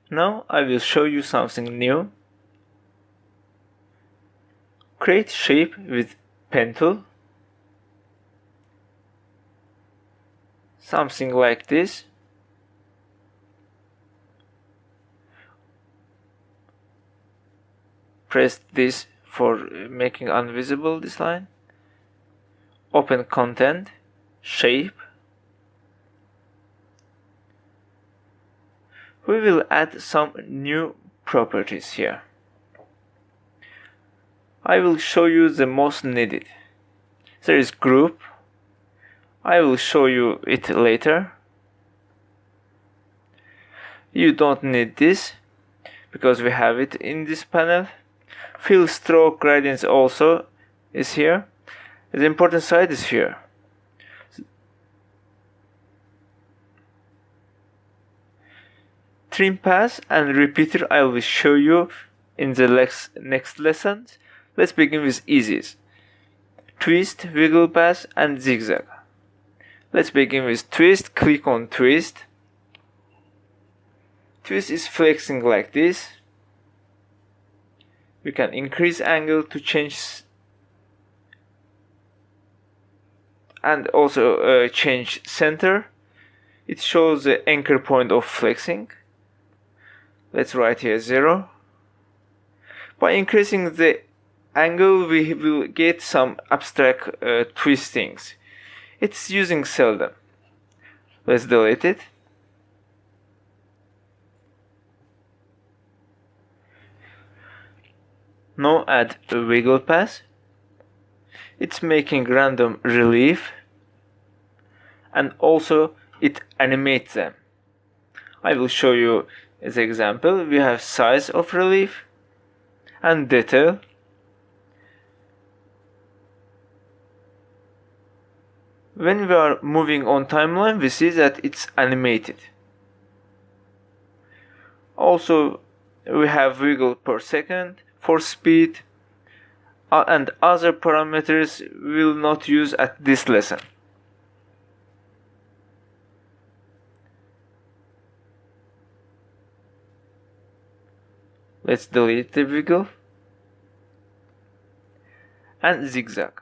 Now I will show you something new. Create shape with pen tool. Something like this. Press this for making invisible this line. Open content, shape. We will add some new properties here. I will show you the most needed. There is group. I will show you it later. You don't need this because we have it in this panel. Fill stroke gradients also is here. The important side is here. Trim pass and repeater I will show you in the next lessons. Let's begin with easies. Twist, wiggle pass and zigzag. Let's begin with twist. Click on twist. Twist is flexing like this. We can increase angle to change and also change center. It shows the anchor point of flexing. Let's write here 0. By increasing the angle we will get some abstract twistings. It's using seldom. Let's delete it. Now add a wiggle pass. It's making random relief and also it animates them. I will show you as example. We have size of relief and detail. When we are moving on timeline, we see that it's animated. Also, we have wiggle per second for speed and other parameters we will not use at this lesson. Let's delete the wiggle and zigzag.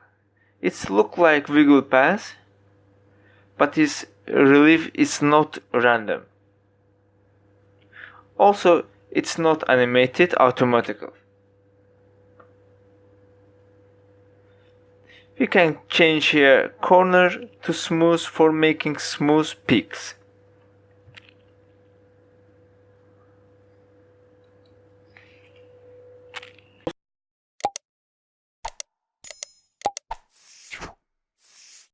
It's look like wiggle pass, but its relief is not random. Also, it's not animated automatically. We can change here corner to smooth for making smooth peaks.